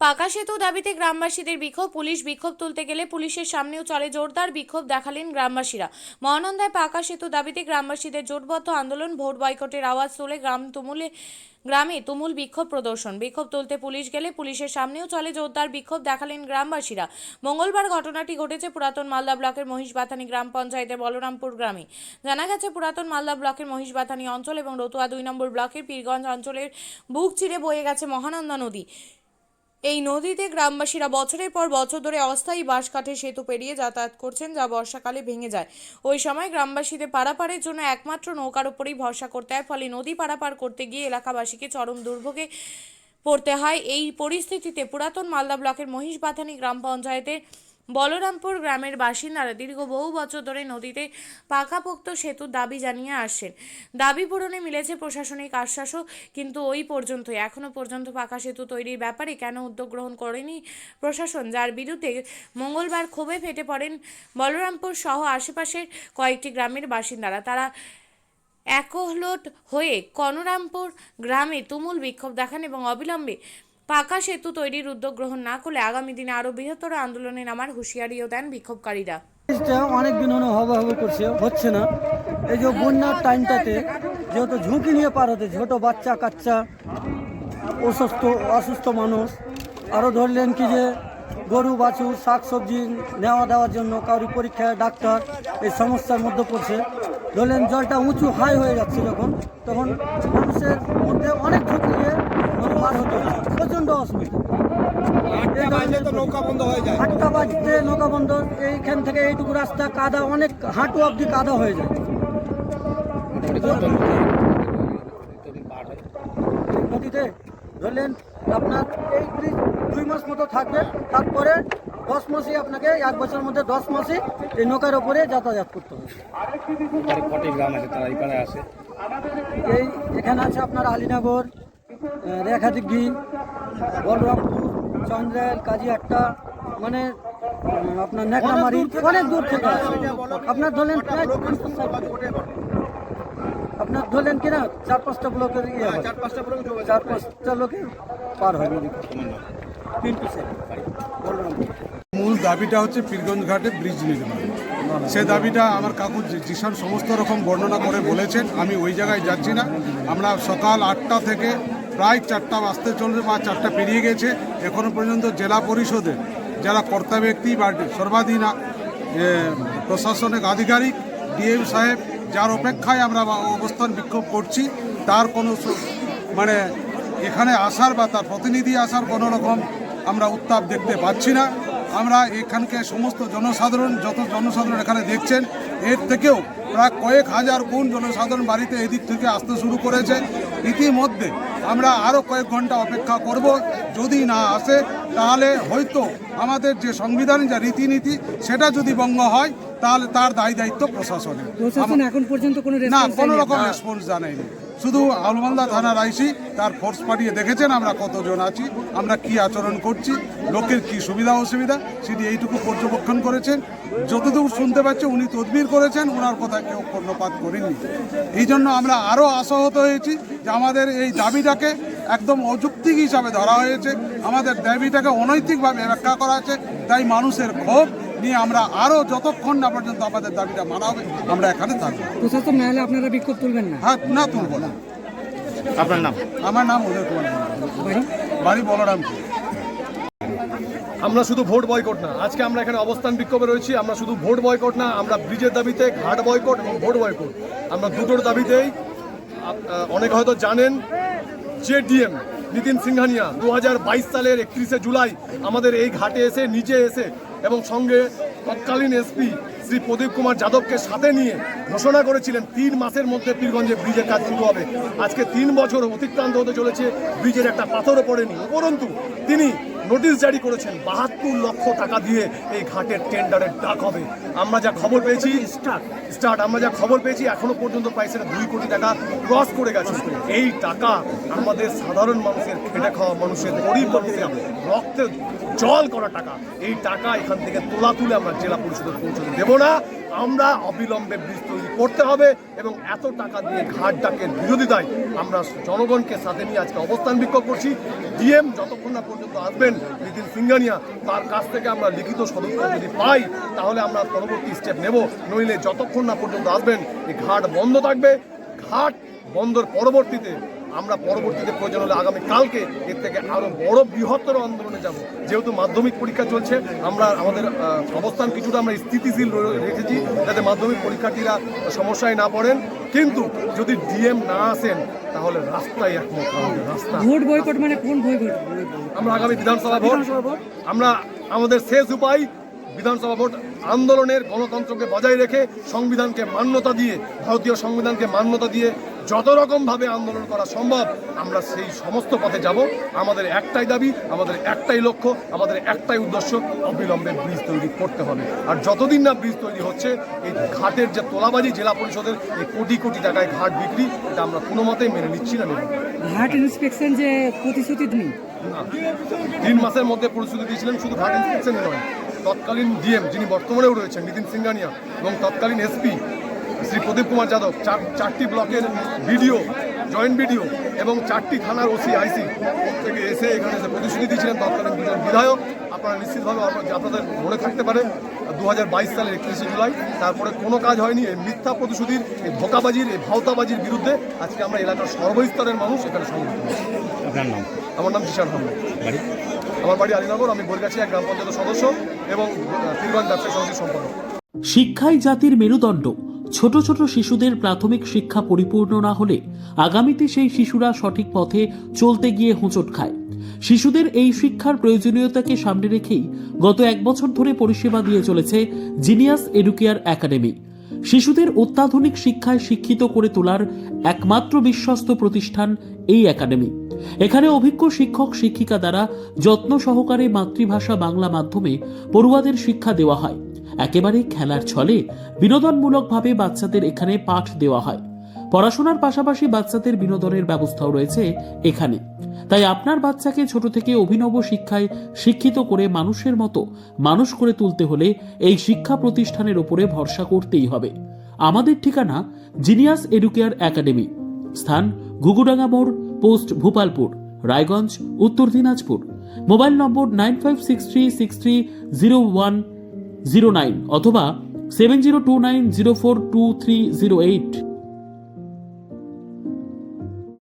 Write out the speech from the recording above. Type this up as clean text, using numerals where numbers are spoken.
পাকা সেতু দাবিতে গ্রামবাসীদের বিক্ষোভ। পুলিশ বিক্ষোভ তুলতে গেলে পুলিশের সামনেও চলে জোরদার বিক্ষোভ দেখালেন গ্রামবাসীরা। মহানন্দায় পাকা সেতু দাবিতে গ্রামবাসীদের জোটবদ্ধ আন্দোলন, ভোট বয়কটের আওয়াজ তুলে গ্রামে তুমুল বিক্ষোভ প্রদর্শন। বিক্ষোভ তুলতে পুলিশ গেলে পুলিশের সামনেও চলে জোরদার বিক্ষোভ দেখালেন গ্রামবাসীরা। মঙ্গলবার ঘটনাটি ঘটেছে পুরাতন মালদা ব্লকের মহিষবাথানি গ্রাম পঞ্চায়েতের বলরামপুর গ্রামে। জানা গেছে, পুরাতন মালদা ব্লকের মহিষবাথানি অঞ্চল এবং রতুয়া 2 নম্বর ব্লকের পীরগঞ্জ অঞ্চলের বুক চিরে বয়ে গেছে মহানন্দা নদী। এই নদীতে গ্রামবাসীরা বছরের পর বছর ধরে অস্থায়ী বাঁশকাঠের সেতু পেরিয়ে যাতায়াত করছেন, যা বর্ষাকালে ভেঙে যায়। ওই সময় গ্রামবাসীদের পারাপারের জন্য একমাত্র নৌকার উপরেই ভরসা করতে হয়, ফলে নদী পারাপার করতে গিয়ে এলাকাবাসীকে চরম দুর্ভোগে পড়তে হয়। এই পরিস্থিতিতে পুরাতন মালদা ব্লকের মহিষবাথানি গ্রাম পঞ্চায়েতের বলরামপুর গ্রামের বাসিন্দারা দীর্ঘ বহু বছর ধরে নদীতে পাকাপোক্ত সেতুর দাবি জানিয়ে আসছেন। দাবি পূরণে মিলেছে প্রশাসনিক আশ্বাসও, কিন্তু ওই পর্যন্তই। এখনও পর্যন্ত পাকা সেতু তৈরির ব্যাপারে কেন উদ্যোগ গ্রহণ করেনি প্রশাসন, যার বিরুদ্ধে মঙ্গলবার ক্ষোভে ফেটে পড়েন বলরামপুর সহ আশেপাশের কয়েকটি গ্রামের বাসিন্দারা। তারা একহলট হয়ে কনরামপুর গ্রামে তুমুল বিক্ষোভ দেখান এবং অবিলম্বে পাকা সেতু তৈরির উদ্যোগ গ্রহণ না করলে আগামী দিনে আরও বৃহত্তর আন্দোলনে নামার হুঁশিয়ারিও দেন বিক্ষোভকারীরা। অনেক দিন হলো করছে, হচ্ছে না। এই যে বন্যার টাইমটাতে যেহেতু ঝুঁকি নিয়ে পার হতে, ছোটো বাচ্চা কাচ্চা, অসুস্থ মানুষ, আরও ধরলেন কি যে গরু বাছুর শাকসবজি নেওয়া দেওয়ার জন্য কারোর পরীক্ষায় ডাক্তার এই সমস্যার মধ্যে পড়ছে। ধরলেন জলটা উঁচু হাই হয়ে যাচ্ছে যখন, তখন মানুষের মধ্যে অনেক ঝুঁকি নিয়ে পার হতে হচ্ছে, প্রচণ্ড অসুবিধা। 8টা বাজতে নৌকা বন্ধ, এইখান থেকে এইটুকু রাস্তা কাদা, অনেক হাঁটু অবধি কাদা হয়ে যায় নদীতে। ধরলেন আপনার এই ব্রিজ 2 মাস মতো থাকবে, তারপরে 10 মাসই আপনাকে 1 বছরের মধ্যে 10 মাসই এই নৌকার ওপরে যাতায়াত করতে হবে। এই এখানে আছে আপনার আলীনগর, রেখাদিঘি, বলরামপুর, চন্দ্রাইল, কাজিয়াট্টা, মানে আপনার নেকড়ামারি, অনেক দূর থেকে আছে। আপনার ধরলেন প্রায় আপনার ধরলেন কিনা 4-5টা ব্লকের 4-5টা লোকের পার হয় নদী। মূল দাবিটা হচ্ছে পীরগঞ্জ ঘাটে ব্রিজ নির্মাণ। সে দাবিটা আমার কাকু জিশান সমস্ত রকম বর্ণনা করে বলেছেন। আমি ওই জায়গায় যাচ্ছি না। আমরা সকাল 8টা থেকে প্রায় 4টা বাজতে চলবে বা 4টা পেরিয়ে গেছে, এখনও পর্যন্ত জেলা পরিষদের যারা কর্তা ব্যক্তি বা সর্বাধীনা প্রশাসনিক আধিকারিক ডিএম সাহেব, যার অপেক্ষায় আমরা অবস্থান বিক্ষোভ করছি, তার কোনো মানে এখানে আসার বা তার প্রতিনিধি আসার কোনো রকম আমরা উত্তাপ দেখতে পাচ্ছি না। আমরা এখানকার সমস্ত জনসাধারণ, যত জনসাধারণ এখানে দেখছেন, এর থেকেও প্রায় কয়েক হাজার গুণ জনসাধারণ বাড়িতে এদিক থেকে আসতে শুরু করেছে। ইতিমধ্যে আমরা আরও কয়েক ঘন্টা অপেক্ষা করব। যদি না আসে তাহলে হয়তো আমাদের যে সংবিধান, যা রীতিনীতি, সেটা যদি ভঙ্গ হয় তাহলে তার দায়িত্ব প্রশাসনের। এখন পর্যন্ত কোনো রকম রেসপন্স জানায়নি। শুধু আলমালদা থানার আইসি তার ফোর্স পাঠিয়ে দেখেছেন আমরা কতজন আছি, আমরা কি আচরণ করছি, লোকের কি সুবিধা অসুবিধা, সেটি এইটুকু পর্যবেক্ষণ করেছেন। যতদূর শুনতে পাচ্ছি উনি তদবির করেছেন, ওনার কথা কেউ কর্ণপাত করেননি। এই জন্য আমরা আরও আশাহত হয়েছি যে আমাদের এই দাবিটাকে একদম অযৌক্তিক হিসাবে ধরা হয়েছে, আমাদের দাবিটাকে অনৈতিকভাবে ব্যাখ্যা করা হয়েছে। তাই মানুষের ক্ষোভ নিয়ে আমরা আরও যতক্ষণ না পর্যন্ত আমাদের দাবিটা মানা হবে আমরা এখানে থাকবো। প্রশাসন না হলে আপনারা বিক্ষোভ তুলবেন না? হ্যাঁ, না তুলব না। আপনার নাম? আমার নাম উদয় কুমার, বাড়ি বলরামপুর। আমরা শুধু ভোট বয়কট না, আজকে আমরা এখানে অবস্থান বিক্ষোভে রয়েছি। আমরা শুধু ভোট বয়কট না, আমরা ব্রিজের দাবিতে ঘাট বয়কট এবং ভোট বয়কট, আমরা দুটোর দাবিতেই। অনেকে হয়তো জানেন যে ডিএম নিতিন সিংহানিয়া 2022 সালের 31শে জুলাই আমাদের এই ঘাটে এসে, নিচে এসে এবং সঙ্গে তৎকালীন এসপি শ্রী প্রদীপ কুমার যাদবকে সাথে নিয়ে ঘোষণা করেছিলেন 3 মাসের মধ্যে পীরগঞ্জে ব্রিজের কাজ শুরু হবে। আজকে 3 বছর অতিক্রান্ত হতে চলেছে, ব্রিজের একটা পাথরও পড়েনি। উপরন্তু তিনি নোটিশ জারি করেছেন 72 লক্ষ টাকা দিয়ে এই ঘাটের টেন্ডারের ডাক হবে। আমরা যা খবর পেয়েছি আমরা যা খবর পেয়েছি এখনো পর্যন্ত প্রায় সেটা 2 কোটি টাকা ক্রস করে গেছে। এই টাকা আমাদের সাধারণ মানুষের, খেটে খাওয়া মানুষের, গরিব মানুষের রক্তে জল করা টাকা। এই টাকা এখান থেকে তুলে আমরা জেলা পরিষদের পৌঁছতে দেব না। আমরা অবিলম্বে ব্রিজ তৈরি করতে হবে এবং এত টাকা দিয়ে ঘাট ডাকের বিরোধিতায় আমরা জনগণকে সাথে নিয়ে আজকে অবস্থান বিক্ষোভ করছি। ডিএম যতক্ষণ না পর্যন্ত আসবেন নিতিন সিংহানিয়া, তার কাছ থেকে আমরা লিখিত সদুত্তর যদি পাই তাহলে আমরা পরবর্তী স্টেপ নেব, নইলে যতক্ষণ না পর্যন্ত আসবেন এই ঘাট বন্ধ থাকবে। ঘাট বন্ধর পরবর্তীতে আমরা প্রয়োজন হলে আগামী কালকে এর থেকে আরো বড় বৃহত্তর আন্দোলনে যাব। যেহেতু মাধ্যমিক পরীক্ষা চলছে, আমরা আমাদের অবস্থান কিছুটা আমরা স্থিতিশীল রেখেছি যাতে মাধ্যমিক পরীক্ষার্থীরা সমস্যায় না পড়েন, কিন্তু যদি ডিএম না আসেন তাহলে রাস্তায় একমত আমাদের রাস্তা। ভোট বয়কট মানে কোন বয়কট? আমরা আগামী বিধানসভা ভোট, আমরা আমাদের শেষ উপায় বিধানসভা ভোট আন্দোলনের গণতন্ত্রকে বজায় রেখে সংবিধানকে মান্যতা দিয়ে, ভারতীয় সংবিধানকে মান্যতা দিয়ে যত রকমভাবে আন্দোলন করা সম্ভব আমরা সেই সমস্ত পথে যাব। আমাদের একটাই দাবি, আমাদের একটাই লক্ষ্য, আমাদের একটাই উদ্দেশ্য, অবিলম্বে ব্রিজ তৈরি করতে হবে। আর যতদিন না ব্রিজ তৈরি হচ্ছে এই ঘাটের যে তোলাবাজি, জেলা পরিষদের এই কোটি কোটি টাকায় ঘাট বিক্রি, এটা আমরা কোনো মতেই মেনে নিচ্ছি না। ঘাট ইন্সপেকশন যে প্রতিশ্রুতি নেই, 3 মাসের মধ্যে প্রতিশ্রুতি দিয়েছিলেন, শুধু ঘাট ইন্সপেকশনই নয়, তৎকালীন ডিএম যিনি বর্তমানেও রয়েছেন নিতিন সিংহানিয়া এবং তৎকালীন এসপি শ্রী প্রদীপ কুমার যাদব 4টি ব্লকের বিডিও, জয়েন্ট বিডিও এবং 4টি থানার ওসি আইসি থেকে এসে এখানে এসে প্রতিশ্রুতি দিয়েছিলেন তৎকালীন 2জন বিধায়ক। আপনারা নিশ্চিতভাবে আপনাদের মনে থাকতে পারে 2022 সালের 31শে জুলাই তারপরে কোনো কাজ হয়নি। এই মিথ্যা প্রতিশ্রুতির, এই ধোঁকাবাজির, এই ভাওতাবাজির বিরুদ্ধে আজকে আমরা এলাকার সর্বস্তরের মানুষ এখানে সংগঠিত হয়েছি। আপনার নাম? আমার নাম জিশান আহমেদ, আমার বাড়ি আলীনগর, আমি বৈরগাছিয়া গ্রাম পঞ্চায়েতের সদস্য এবং পীরগঞ্জ ব্যবসায়ী সমিতির সম্পাদক। শিক্ষাই জাতির মেরুদণ্ড। ছোট ছোট শিশুদের প্রাথমিক শিক্ষা পরিপূর্ণ না হলে আগামীতে সেই শিশুরা সঠিক পথে চলতে গিয়ে হোঁচট খায়। শিশুদের এই শিক্ষার প্রয়োজনীয়তাকে সামনে রেখেই গত 1 বছর ধরে পরিষেবা দিয়ে চলেছে জিনিয়াস এডুকেয়ার একাডেমি। শিশুদের অত্যাধুনিক শিক্ষায় শিক্ষিত করে তোলার একমাত্র বিশ্বস্ত প্রতিষ্ঠান এই একাডেমি। এখানে অভিজ্ঞ শিক্ষক শিক্ষিকা দ্বারা যত্ন সহকারে মাতৃভাষা বাংলা মাধ্যমে পড়ুয়াদের শিক্ষা দেওয়া হয়। একেবারে খেলার ছলে বিনোদনমূলকভাবে বাচ্চাদের এখানে পাঠ দেওয়া হয়। পড়াশোনার পাশাপাশি বাচ্চাদের বিনোদনের ব্যবস্থাও রয়েছে এখানে। তাই আপনার বাচ্চাকে ছোট থেকে অভিনব শিক্ষায় শিক্ষিত করে মানুষের মতো মানুষ করে তুলতে হলে এই শিক্ষা প্রতিষ্ঠানের উপরে ভরসা করতেই হবে। আমাদের ঠিকানা জিনিয়াস এডুকেয়ার একাডেমি, স্থান ঘুঘুডাঙ্গা মোড়, পোস্ট ভূপালপুর, রায়গঞ্জ, উত্তর দিনাজপুর। মোবাইল নম্বর 9563630109 অথবা 7029042308।